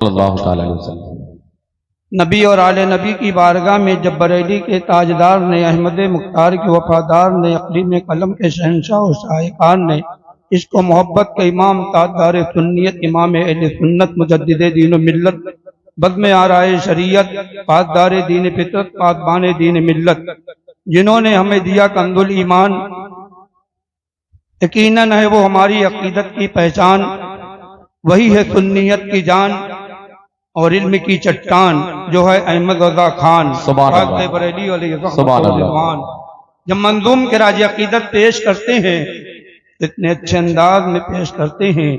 सल्लल्लाहु ताला अलैहि वसल्लम। नबी और आले नबी की बारगाह में जब बरेली के ताजदार ने, अहमद मुख्तार के वफादार ने, अक़लीम कलम के शहनशाह और शायकार ने, इसको मोहब्बत के इमाम ताजदार सुन्नियत इमाम अहले सुन्नत मुजद्दिद दीन मिल्लत बज़्म आराए शरीयत पासदार दीन फितरत पासबान दीन मिल्लत, जिन्होंने हमें दिया कंजुल ईमान, यकीनन है वो हमारी अकीदत की पहचान, वही है सुन्नियत की जान और इल्म की चट्टान, जो है अहमद रज़ा खान बरेली अलैहि। जब मंजूम के राज अकीदत पेश करते हैं इतने अच्छे अंदाज में पेश करते हैं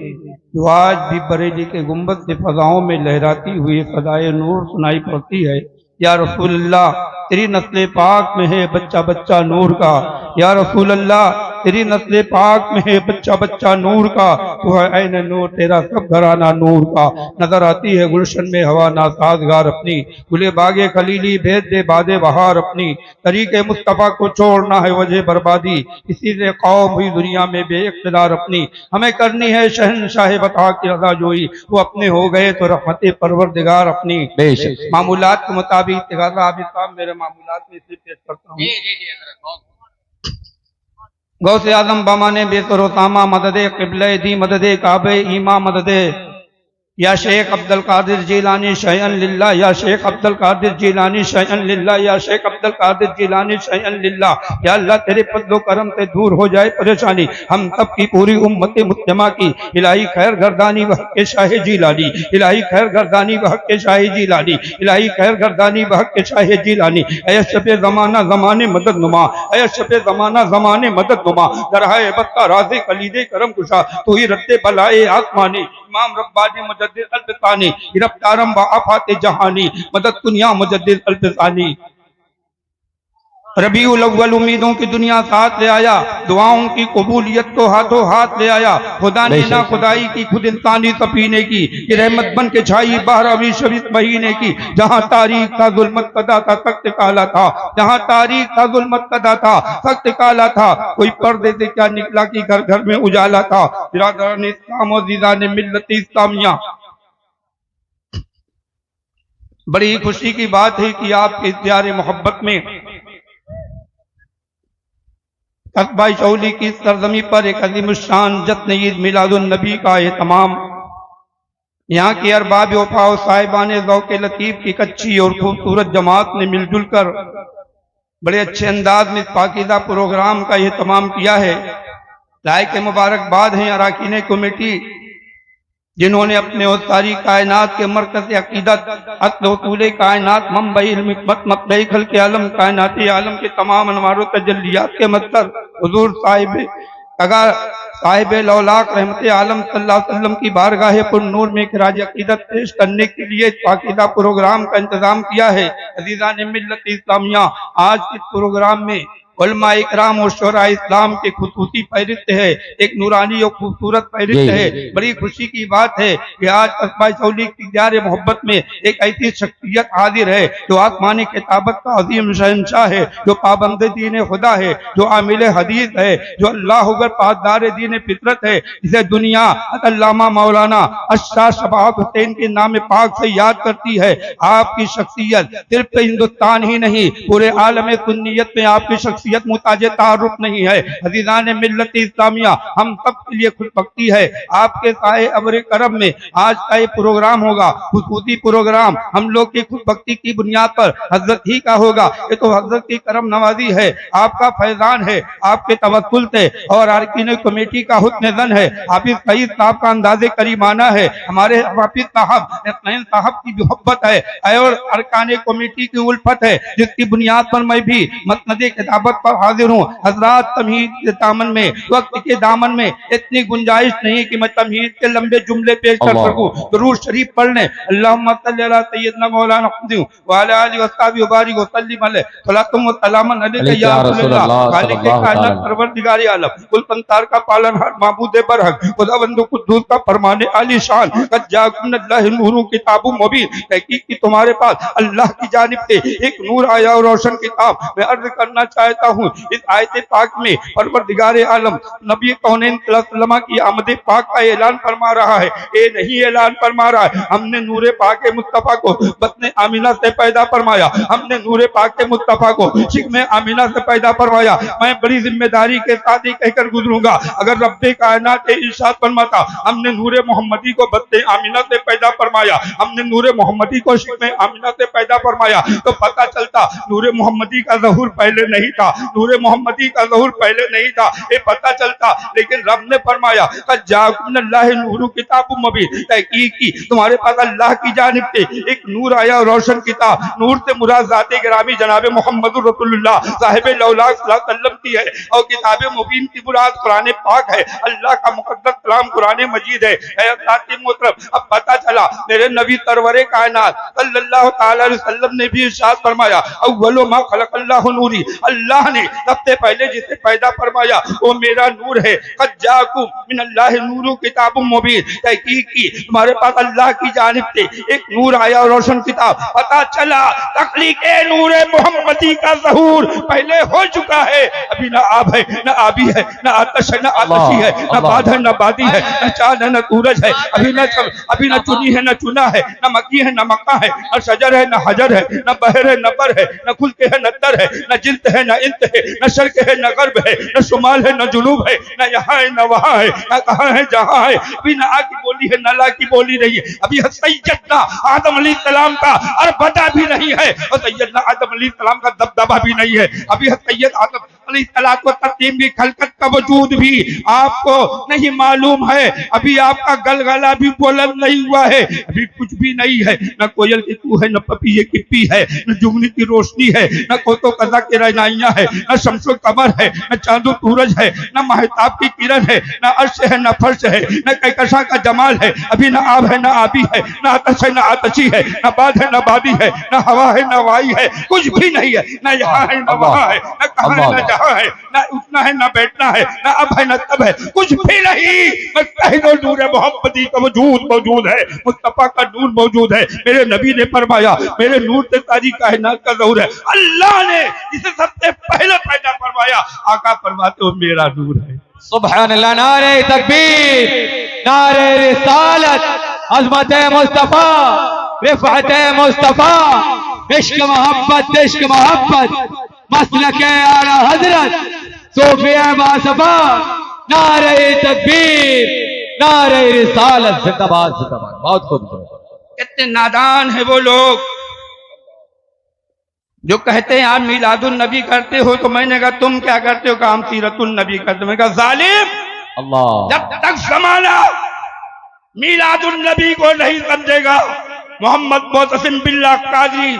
जो आज भी बरेली के गुंबद से फजाओं में लहराती हुई फजाए नूर सुनाई पड़ती है। या रसूल अल्लाह तेरी नस्ल पाक में है बच्चा बच्चा नूर का, या रसूल अल्लाह तेरी नस्ल पाक में है बच्चा बच्चा नूर का, तो है ऐन नूर तेरा सब घराना नूर का। नजर आती है गुलशन में हवा नासाजगार अपनी, गुले बागे खलीली भेज दे बादे बहार अपनी, तरीके मुस्तफ़ा को छोड़ना है वजह बर्बादी, इसी से कौम हुई दुनिया में बेइख्तियार अपनी। हमें करनी है शहनशाह बता की रज़ा जोई, वो अपने हो गए तो रहमत परवरदिगार अपनी। मामूलात के मुताबिक मेरे मामूलात में इसे पेश करता हूँ। गौसे आजम बमाने बेतरोतामा मददे क़िबले दी मददे काबे ईमा मददे, या शेख अब्दुल कादिर जिलानी शयअन लिल्लाह, या शेख अब्दुल कादिर जिलानी शयअन लिल्लाह, या शेख अब्दुल कादिर जिलानी शयअन लिल्लाह। या अल्लाह तेरे फज़्ल करम से दूर हो जाए परेशानी हम सब की पूरी उम्मत मुज्तमा की, इलाही खैर गर्दानी वह के शाह जिलानी, इलाही खैर गर्दानी वह के शाह जिलानी, इलाही खैर गर्दानी वह के शाह जिलानी। अयशफ़े ज़माना ज़माने मदद नुमा, अयशफ़े ज़माना ज़माने मदद नुमा, दरहाए बत्ता राज़े कलीदे करम कुशा, तू ही रद्दे बलाए आसमानी, इमाम रब्बानी मुजद्दिद अल्फ़सानी, गिरफ्तारम व आफात जहानी, मदद कुनिया मुजद्दिद अल्फ़सानी। रबीउल अव्वल उम्मीदों की दुनिया साथ ले आया, दुआओं की कबूलियत को हाथों हाथ ले आया, खुदा ने ना खुदाई की खुद इंसानी सफीने की, कि रहमत बन के छाई 12वीं शरीफ महीने की। जहाँ तारीख था जुल्मत कदा था सख्त काला था, जहाँ तारीख था जुल्मत कदा था सख्त काला था, कोई पर्दे से क्या निकला कि घर घर में उजाला था। बिरादरान इस्लाम और जीज़ान मिल्लत इस्लामिया, बड़ी खुशी की बात है कि आपके इख्तियार मोहब्बत में कस्बा शौली की सरजमी पर एक अजीम शान जश्न ईद मिलादुन नबी का एहतमाम। यहाँ के अरबाब वफा और साहिबान ज़ौक़ लतीफ़ की कच्ची और खूबसूरत जमात ने मिलजुल कर बड़े अच्छे अंदाज में पाकीज़ा प्रोग्राम का एहतमाम किया है। लायक मुबारकबाद हैं अरकान कमेटी, जिन्होंने अपने और सारी कायनात के मरकज़ अक़ीदत अस्ल उसूल कायनात मंबई हिकमत मतबई खल्क़ आलम कायनात आलम के तमाम अनवार तजल्लियात के मस्तर हुज़ूर साहिब लौलाक रहमत आलम सल्लल्लाहु अलैहि वसल्लम की बारगाह पुर नूर में खराज अक़ीदत पेश करने के लिए पाकीज़ा प्रोग्राम का इंतजाम किया है। अज़ीज़ान मिल्लत इस्लामिया, आज इस प्रोग्राम में उलमा इकराम और शोरा इस्लाम के खुसूसी फहरिस्त है, एक नूरानी और खूबसूरत फहरिस्त है। बड़ी खुशी की बात है कि आज कस्बा शौली की इख्तियार मोहब्बत में एक ऐसी शख्सियत हाजिर है जो आसमानी किताबत का अजीम शहनशाह है, जो पाबंद दीन खुदा है, जो आमिल हदीस है, जो अल्लाह अकबर पासदार दीन फितरत है, जिसे दुनिया अल्लामा मौलाना अशराफ शबाब हुसैन के नाम पाक से याद करती है। आपकी शख्सियत सिर्फ हिंदुस्तान ही नहीं पूरे आलम सुन्नियत में आपकी शख्सियत मुताजे तारुफ नहीं है। अज़ीज़ान मिल्लत इस्लामिया, हम सब के लिए खुशबख्ती है आपके साए अब्र करम में आज का ये प्रोग्राम होगा। खुसूसी प्रोग्राम हम लोग की खुशबख्ती की बुनियाद पर हजरत ही का होगा। ये तो हजरत की करम नवाजी है, आपका फैजान है, आपके तवक्कुल से और अरकान कमेटी का हुस्न ज़न है। हाफिज सईद साहब का अंदाज़े करीमाना है, हमारे हाफिज साहब इस्माइल साहब की मोहब्बत है और अरकान कमेटी की उल्फत है, जिसकी बुनियाद पर मैं भी मसनद किताबत पर हाजिर हूँ। हजरात, तमहीद के दामन में, वक्त के दामन में इतनी गुंजाइश नहीं कि मैं तमहीद के लंबे जुमले पेश कर सकूं। दुरूद शरीफ पढ़ लें, अल्लाहुम्मा सल्ली अला सय्यदना मौलाना मुहम्मद व अला आलिहि व अस्हाबिहि व बारिक व सल्लिम अलैहि सलातुम व सलामन अलैका या रसूलल्लाह। खालिक कायनात परवरदिगार आलम कुल संसार का पालनहार माबूद बरहक खुदावंद कुद्दूस का फरमाने आली शान कद जाकुम नल्लाहि नूरुन किताबुम मुबीन, तहकीक की तुम्हारे पास अल्लाह की जानिब से एक नूर आया और रोशन किताब। मैं अर्ज करना चाहता चाहता हूँ इस आयत पाक में परवरदिगार आलम नबी कौनैन सल्लल्लाहु की आमद पाक का ऐलान फरमा रहा है। ये नहीं ऐलान फरमा रहा है हमने नूरे पाक मुस्तफा को बत्ने आमिना से पैदा फरमाया, हमने नूरे पाक मुस्तफा को शिकमे आमिना से पैदा फरमाया। मैं बड़ी जिम्मेदारी के साथ ही कहकर गुजरूंगा, अगर रब्बे कायनात इरशाद फरमाता हमने नूरे मोहम्मदी को बत्ने आमिना से पैदा फरमाया, हमने नूरे मोहम्मदी को शिकमे आमिना से पैदा फरमाया, तो पता चलता नूरे मोहम्मदी का ज़हूर पहले नहीं था, नूरे मोहम्मदी का ज़हूर पहले नहीं था, ये पता चलता। लेकिन रब ने फरमाया नूर किताब मुबीन, तहकीक की तुम्हारे पास अल्लाह की जानिब से एक नूर आया, रोशन किताब। नूर से मुराद ज़ाते गिरामी जनाब मोहम्मद रसूलुल्लाह साहिब लौलाक सल्लल्लाहु अलैहि वसल्लम की है, और किताब मुबीन की मुराद कुरान पाक है, अल्लाह का मुकद्दस कलाम कुरान मजीद है। अब पता चला मेरे नबी सरवरे कायनात सल्लल्लाहु अलैहि वसल्लम ने भी इरशाद फरमाया अव्वलु मा खलक़ल्लाहु नूरी, अल्लाह ने सबसे पहले जिसे पैदा फरमाया वो मेरा नूर है। क़द जाअकुम मिनल्लाहि नूरुन किताबुम मुबीन, तहकीक की तुम्हारे पास अल्लाह की जानिब से एक नूर आया, रोशन किताब। पता चला तख्लीक़ नूर मोहम्मदी का ज़हूर पहले हो चुका है, अभी ना आब है ना आबी है ना आतश है ना आतशी है ना बाद है ना बादी है ना चांद है ना सूरज है, अभी ना चुनी है ना चुना है ना मक्की है ना मक्का है ना शजर है ना हजर है ना बहर है ना बर है ना खुल के है ना तर है ना जिल्त है ना इंत है ना शर्क है ना गर्ब है ना शुमाल है ना जुनूब है ना यहाँ है ना वहाँ है ना कहाँ है जहाँ है। अभी ना आ की बोली है ना ला की बोली नहीं है, अभी सैयदना आदम अलैहिस्सलाम का अरबदा भी नहीं है और सैयदना आदम अलैहिस्सलाम का दबदबा भी नहीं है, अभी सैयद आदम अलैहिस्सलाम की खलकत का वजूद भी आपको नहीं मालूम है, अभी आपका गलगला भी बुलंद नहीं हुआ है, अभी कुछ भी नहीं है, न कोयल की कू है न पपीहे की पी है न जुगनी की रोशनी है न कोतो कजा की रहनाइयां है न शम्सो कमर है न चांदो सूरज है न महताब की किरण है न अर्श है न फर्श है न कहकशा का जमाल है, अभी न आब है न आबी है न आतश है न आतशी है न बाद है न बादी है न हवा है न वाई है, कुछ भी नहीं है, न यहाँ है न वहाँ है न कहाँ है न जहाँ है, न उठना है न बैठना है न अब है न तब है, कुछ भी नहीं। बस पहले नूर मोहम्मदी का वजूद मौजूद है, मुस्तफा का नूर मौजूद है। मेरे नबी ने फरमाया मेरे नूर से सारी कायनात का ज़हूर है, अल्लाह ने जिसे सबसे पहले पैदा फरमाया आका फरमाते हो मेरा नूर है। सुभान अल्लाह, नारे तकबीर, नारे रिसालत, अज़मत मुस्तफा, रिफ़अत मुस्तफा, इश्क मोहब्बत, मसलक आला हजरत, सूफिया बासफा, नारे तकबीर, नारे रिसालत, जिंदाबाद जिंदाबाद। बहुत खूबसूरत। कितने नादान है वो लोग जो कहते हैं आप मिलादुन नबी करते हो, तो मैंने कहा तुम क्या करते हो, काम सीरतुन नबी करते। मैंने कहा जालिम, अल्लाह, जब तक जमाना मिलादुन नबी को नहीं समझेगा, मोहम्मद मोहतसिम बिल्लाह कादरी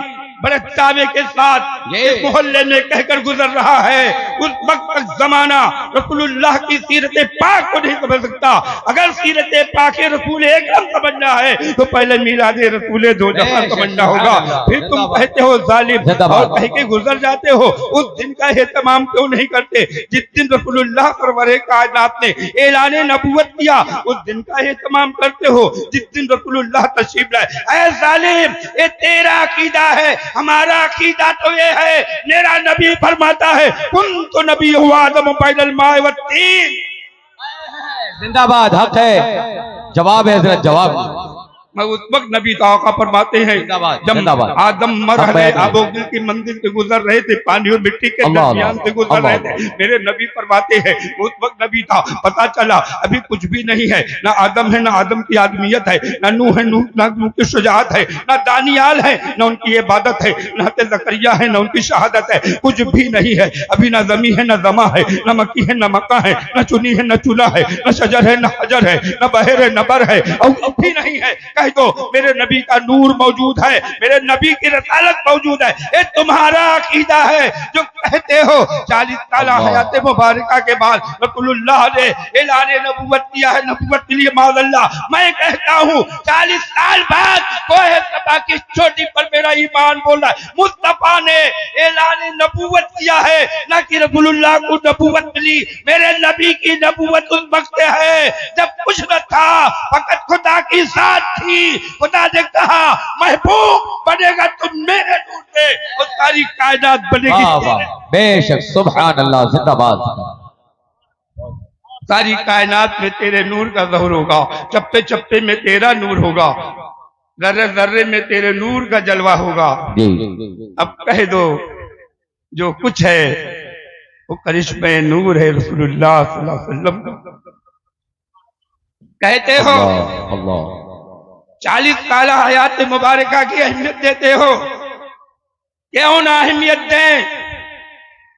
बड़े दावे के साथ इस मोहल्ले में कहकर गुजर रहा है, उस वक्त तक जमाना रसूलुल्लाह की सीरत पाक को नहीं समझ सकता। अगर सीरत पाक रसूल एकरम समझना है तो पहले मिलाद रसूल दो जहां समझना होगा, फिर तुम कहते हो जालिम और कह के गुजर जाते हो। उस दिन का एहतमाम क्यों नहीं करते जिस दिन रसूलुल्लाह सरवरे कायनात ने ऐलान नबूवत किया, उस दिन का एहतमाम करते हो जिस दिन रसूलुल्लाह तशरीफ लाए। ऐ जालिम, ये तेरा अकीदा है, हमारा अकीदा तो ये है, मेरा नबी फरमाता है कुन्तु नबी हुआ आदम बैनल माए व तीन। जिंदाबाद, हक है, जवाब है हजरत, जवाब। मैं उस वक्त नबी ताका फरमाते हैं जब आदम मरहले आबोगिल की मंजिल से गुजर रहे थे, पानी और मिट्टी के दरमियान से गुजर रहे थे, मेरे नबी फरमाते हैं उस वक्त नबी था, पता चला अभी कुछ भी नहीं है, ना आदम है ना आदम की आदमियत है, ना नूह है ना नूह की शुजाअत है, ना दानियाल है ना उनकी इबादत है, ना ज़करिया है ना उनकी शहादत है, कुछ भी नहीं है। अभी ना ज़मी है ना ज़मा है, ना मक्की है ना मक्का है, ना चुनी है ना चुला है, ना शजर है ना हजर है, ना बहर है ना बर है, और कुछ भी नहीं है। तो मेरे नबी का नूर मौजूद है, मेरे नबी की रसालत मौजूद है। ये तुम्हारा अकीदा है जो कहते हो 40 साल हयात मुबारका के बाद रसूलुल्लाह ने ऐलान नबूवत किया है, नबूवत के लिए माज़अल्लाह। मैं कहता हूँ 40 साल बाद कोहे सफा की चोटी पर मेरा ईमान बोल रहा है, मुस्तफा ने ऐलान नबूवत किया है, ना कि रसूलुल्लाह को नबूवत मिली। मेरे नबी की नबूवत उस वक्त है जब कुछ न था, फकत खुदा की साथ थी। खुदा ने कहा महबूब बनेगा तुम मेरे नूर से, पे और सारी कायनात बनेगी। वाह वाह, बेशक, सुभान अल्लाह, जिंदाबाद। सारी कायनात में तेरे नूर का ज़हूर होगा, चप्पे चप्पे में तेरा नूर होगा, जर्रे जर्रे में तेरे नूर का जलवा होगा। जी। अब कह दो जो कुछ है वो करिश्मे नूर है रसूलुल्लाह सल्लल्लाहु अलैहि वसल्लम का। कहते हो अल्लाह अल्लाह। 40 साल हयात मुबारका की अहमियत देते हो, क्यों ना अहमियत दें।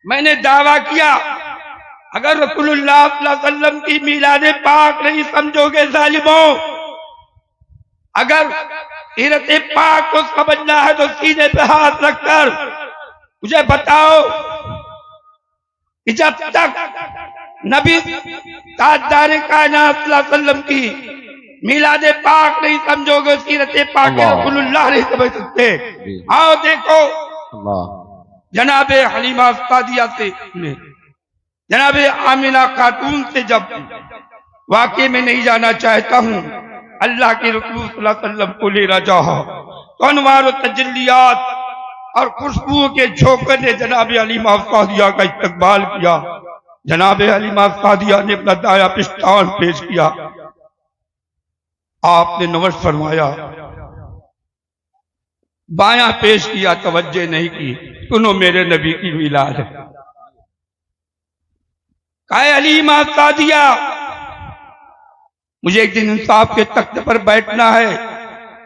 मैंने दावा किया अगर रसूलुल्लाह सल्लल्लाहु अलैहि वसल्लम की मीलाद पाक नहीं समझोगे जालिमों, अगर सीरत पाक को समझना है तो सीने पे हाथ रखकर मुझे बताओ कि जब तक नबी ताजदार कायनात सल्लल्लाहु अलैहि वसल्लम की मीलाद पाक नहीं समझोगे, सीरत पाक के रसूलुल्लाह नहीं समझ सकते। आओ देखो जनाबे हलीमा सादिया से जनाबे आमिना खातून से जब वाकई में नहीं जाना चाहता हूँ, अल्लाह के रसूल सल्लल्लाहु अलैहि वसल्लम को लेना चाहा तो अनवार तजल्लियात और खुशबू के झोंके ने जनाबे हलीमा सादिया का इस्तकबाल किया। जनाबे हलीमा सादिया ने अपना दाया पिस्तान पेश किया, आपने नमज फरमाया, बायां पेश किया, तवज्जो नहीं की। सुनो मेरे नबी की मिलाद है। काहे हलीमा सादिया, मुझे एक दिन इंसाफ के तख्त पर बैठना है,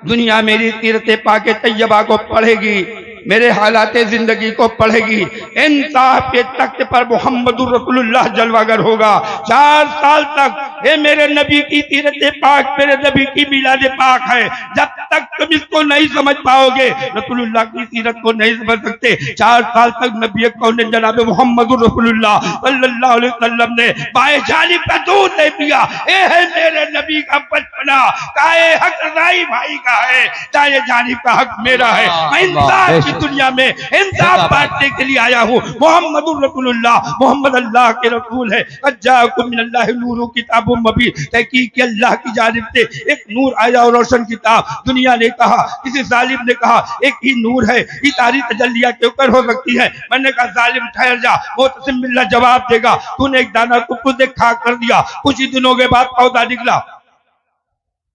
दुनिया मेरी सीरत पाक तैयबा को पढ़ेगी, मेरे हालात जिंदगी को पढ़ेगी। इंसाफ के तख्त पर मुहम्मदुर रसूलुल्लाह जलवागर होगा। 4 साल तक ये मेरे नबी की सीरत पाक, मेरे नबी की मिलाद पाक है। जब तक तुम इसको नहीं समझ पाओगे, रसूलुल्लाह की सीरत को नहीं समझ सकते। 4 साल तक नबी कौन जनाब मुहम्मदुर रसूलुल्लाह सल्लल्लाहु अलैहि वसल्लम ने बाएं जानिब का दूध नहीं पिया। ये है मेरे नबी का बचपना। काहे हक राई भाई का है, दाएं जानिब का हक मेरा है। मैं इंसाफ की दुनिया में इंसाफ बांटने के लिए आया हूँ। मोहम्मदुर रसूलुल्लाह, मोहम्मद अल्लाह के रसूल है। अज्जाकुम मिनल्लाहि नूरुन किताबुम मुबीन, तहकीक अल्लाह की जानिब से एक नूर आया और रोशन किताब। दुनिया ने कहा, किसी जालिम ने कहा एक ही नूर है, ये सारी तजल्लियां क्यों कर हो सकती है। मैंने कहा जालिम ठहर जा, मोतसिम बिल्लाह जवाब देगा। तूने एक दाना को खुद खाक कर दिया, कुछ ही दिनों के बाद पौधा निकला,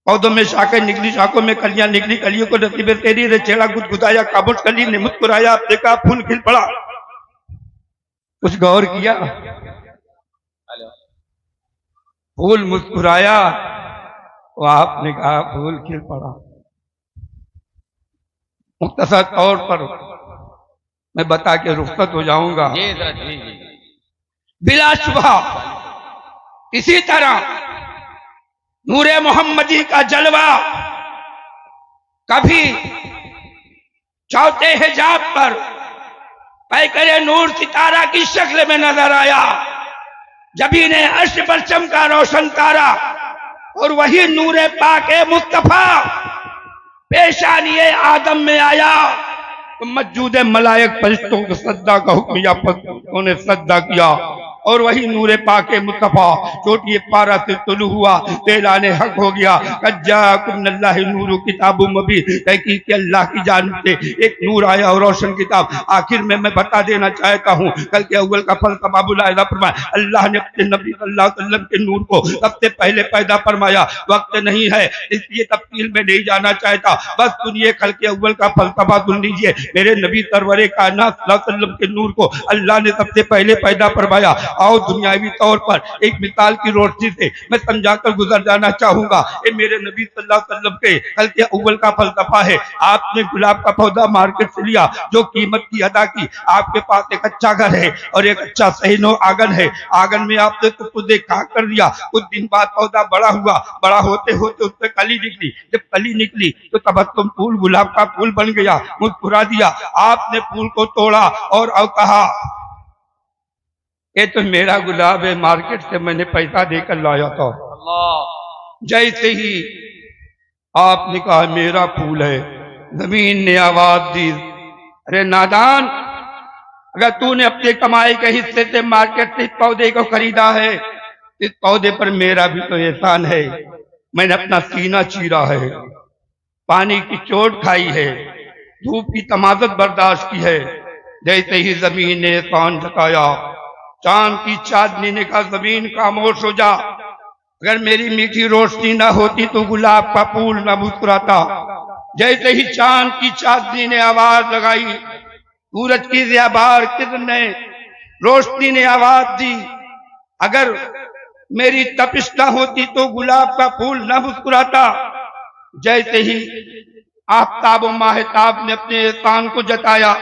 पौधों में शाखें निकली, शाखों में कलियां निकली, कलियों को नसीबे तेरी ने छेड़ा गुदगुदाया, काबुल कली ने मुस्कुराया, देखा फूल खिल पड़ा। कुछ गौर किया, फूल मुस्कुराया तो आपने कहा फूल खिल पड़ा। मुख्तसर तौर पर मैं बता के रुखसत हो जाऊंगा। बिलाशुबा इसी तरह नूरे मोहम्मदी का जलवा कभी चौथे हिजाब पर पैकरे नूर सितारा की शक्ल में नजर आया। जबी ने अर्श पर चमका रोशन तारा और वही नूरे पाके मुस्तफा पेशानिए आदम में आया तो मौजूद मलायक फरिश्तों को सद्दा का हुक्म या उन्होंने सद्दा किया और वही नूरे पाके मुस्तफा चोटिए पारा से तुलू हुआ, तेलाने हक हो गया। अज्जाकुम मिनल्लाहि नूरुन किताबुम मुबीन, तहकीक अल्लाह की जानिब से एक नूर आया और रोशन किताब। आखिर में मैं बता देना चाहता हूँ, कल के अव्वल का फल तबाबुल आयदा फरमाया, अल्लाह ने अपने नबी सल्लल्लाहु अलैहि वसल्लम के नूर को सबसे पहले पैदा फरमाया। वक्त नहीं है इसलिए तफसील में नहीं जाना चाहता, बस सुनिए कल के अव्वल का फल तबा सुन लीजिए। मेरे नबी सरवरे कायनात सल्लल्लाहु अलैहि वसल्लम के नूर को अल्लाह ने सबसे पहले पैदा फरमाया। और दुनियावी तौर पर एक मिसाल की रोशनी से मैं समझाकर गुजर जाना चाहूंगा। ये मेरे नबी सल्लल्लाहु अलैहि वसल्लम के कल के अव्वल का फलसफा है। आपने गुलाब का पौधा मार्केट से लिया, जो कीमत की अदा की। आपके पास एक अच्छा घर है और एक अच्छा सहीनो आंगन है। आंगन में आपने तो खुद एक खाक कर दिया। कुछ दिन बाद पौधा बड़ा हुआ, बड़ा होते होते उसमें कली निकली। जब कली निकली तो तबस्सुम फूल गुलाब का फूल बन गया, मुस्कुरा दिया। आपने फूल को तोड़ा और कहा ये तो मेरा गुलाब है, मार्केट से मैंने पैसा देकर लाया था। जैसे ही आपने कहा मेरा फूल है, जमीन ने आवाज दी, अरे नादान, अगर तूने अपने कमाई के हिस्से से मार्केट से इस पौधे को खरीदा है, इस पौधे पर मेरा भी तो एहसान है। मैंने अपना सीना चीरा है, पानी की चोट खाई है, धूप की तमाजत बर्दाश्त की है। जैसे ही जमीन ने एहसान जताया, चांद की चांदनी ने कहा जमीन खामोश हो जा। अगर मेरी मीठी रोशनी ना होती तो गुलाब का फूल न मुस्कुराता। जैसे ही चांद की चांदनी ने आवाज लगाई, सूरज की ज़ियाबार किरण ने रोशनी ने आवाज दी, अगर मेरी तपिश ना होती तो गुलाब का फूल न मुस्कुराता। जैसे ही आफताब और माहताब ने अपने एहसान को जताया,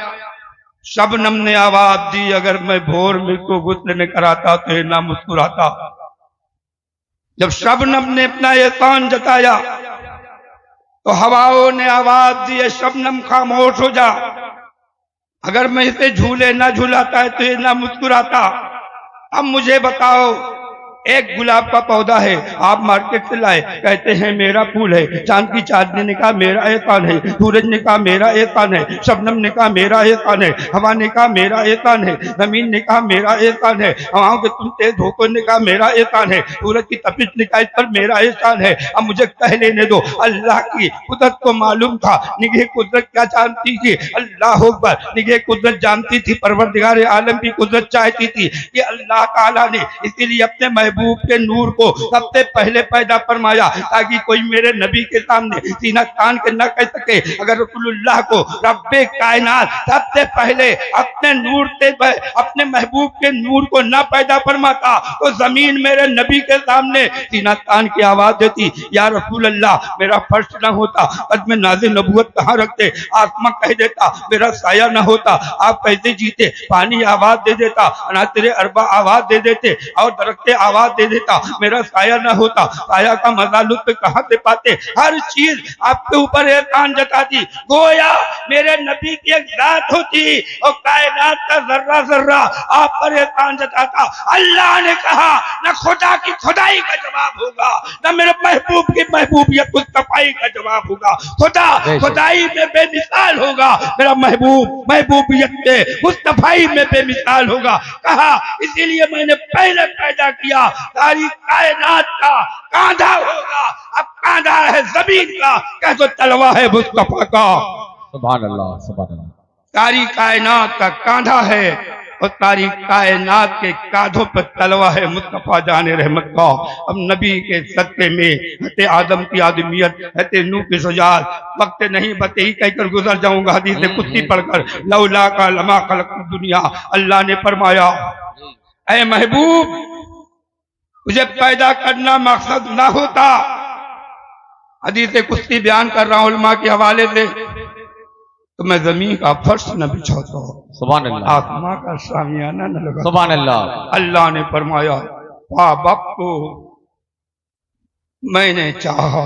शबनम ने आवाज दी, अगर मैं भोर में को गुस्ल न कराता तो ये ना मुस्कुराता। जब शबनम ने अपना एहसान जताया तो हवाओं ने आवाज दी, शबनम खामोश हो जा। अगर मैं इसे झूले ना झूलाता है तो ये ना मुस्कुराता। अब मुझे बताओ, एक गुलाब का पौधा है, आप मार्केट से लाए, कहते हैं मेरा फूल है। चांद की चांदनी ने कहा मेरा एहसान है, सूरज ने कहा मेरा एहसान है, शबनम ने कहा मेरा एहसान है, हवा ने कहा मेरा एहसान है, जमीन ने कहा मेरा एहसान है, हवाओं के तुम तेज धोखों ने कहा मेरा एहसान है, सूरज की तपिश ने कहा इस पर मेरा एहसान है। अब मुझे कह लेने दो, अल्लाह की कुदरत को मालूम था, निगाह कुदरत क्या जानती थी, अल्लाह अकबर, निगाह कुदरत जानती थी, परवरदिगार आलम की कुदरत चाहती थी कि अल्लाह ताला ने इसीलिए अपने महबूब के नूर को सबसे पहले पैदा फरमाया, ताकि कोई मेरे नबी के सामने सीना तान के न कह सके। अगर रसूलुल्लाह को रब्बे कायनात सबसे पहले अपने नूर से अपने महबूब के नूर को न पैदा फरमाता तो जमीन मेरे नबी के सामने सीना तान की आवाज देती, या रसूल अल्लाह मेरा फर्श न होता, कदम नाज़े नबूवत कहाँ रखते। आसमां कह देता मेरा साया न होता, आप कैसे जीते। पानी आवाज दे देता, अनातरे अरबा आवाज दे देते, और दरख्ते आवाज दे देता, मेरा साया न होता। साया का मजा लुत्फ कहाँ से पाते। हर चीज आपके ऊपर एहसान जताती, गोया मेरे नबी की एक जात होती और कायनात का जर्रा जर्रा आप पर एहसान जताता। अल्लाह ने कहा न खुदा की खुदाई का जवाब होगा, न मेरे महबूब की महबूबियत मुस्तफाई का जवाब होगा। खुदा खुदाई में बेमिसाल होगा, मेरा महबूब महबूबियत में मुस्तफाई में बेमिसाल होगा। कहा इसीलिए मैंने पहले पैदा किया, सारी कायनात का कांधा होगा। अब कांधा है जमीन का, कह तो तलवा है मुस्तफा का। सुभान अल्लाह, सुभान अल्लाह। सारी कायनात का कांधा है और सारी कायनात के कांधों पर तलवा है मुस्तफा जाने रहमत का। अब नबी के सत्ते में हते आदम की आदमियत, हते नूह की शुजाअत, वक्त नहीं बते ही कहकर गुजर जाऊंगा हदीस कुत्ती पढ़कर, लौला का लमा खलक दुनिया। अल्लाह ने फरमाया ऐ महबूब मुझे पैदा करना मकसद ना होता, हदीस कुश्ती बयान कर रहा हूं उलमा के हवाले से, तो मैं जमीन का फर्श न बिछाता, सुभान अल्लाह, आसमां का सामियाना न लगा। सुभान अल्लाह। अल्लाह ने फरमाया को मैंने चाहा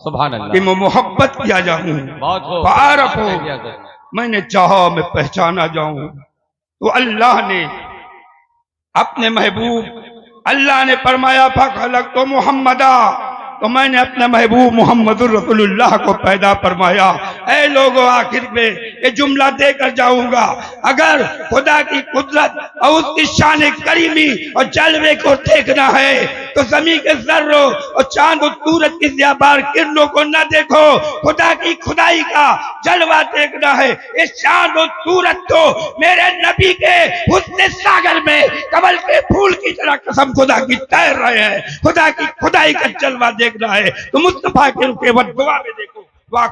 सुभान कि अल्लाह, मैं मोहब्बत किया जाऊं, बहुत हो फारफ हो, मैंने चाहा मैं पहचाना जाऊं। तो अल्लाह ने अपने महबूब, अल्लाह ने फरमाया फखलक तो मोहम्मदा, तो मैंने अपने महबूब मोहम्मदुर रसूलुल्लाह को पैदा फरमाया। ऐ लोगों आखिर में ये जुमला देकर जाऊंगा, अगर खुदा की कुदरत और उसकी शान करीमी और जलवे को देखना है तो जमीन के जर्रों और चांद और सूरज की ज़ियाबार किरणों को न देखो, खुदा की खुदाई का जलवा देखना है। इस चांद और सूरज तो मेरे नबी के हुस्न सागर में कमल के फूल की तरह कसम खुदा की तैर रहे हैं। खुदा की खुदाई का जलवा देखना है तो मुस्तफा के रुके दुआ में देखो। वाह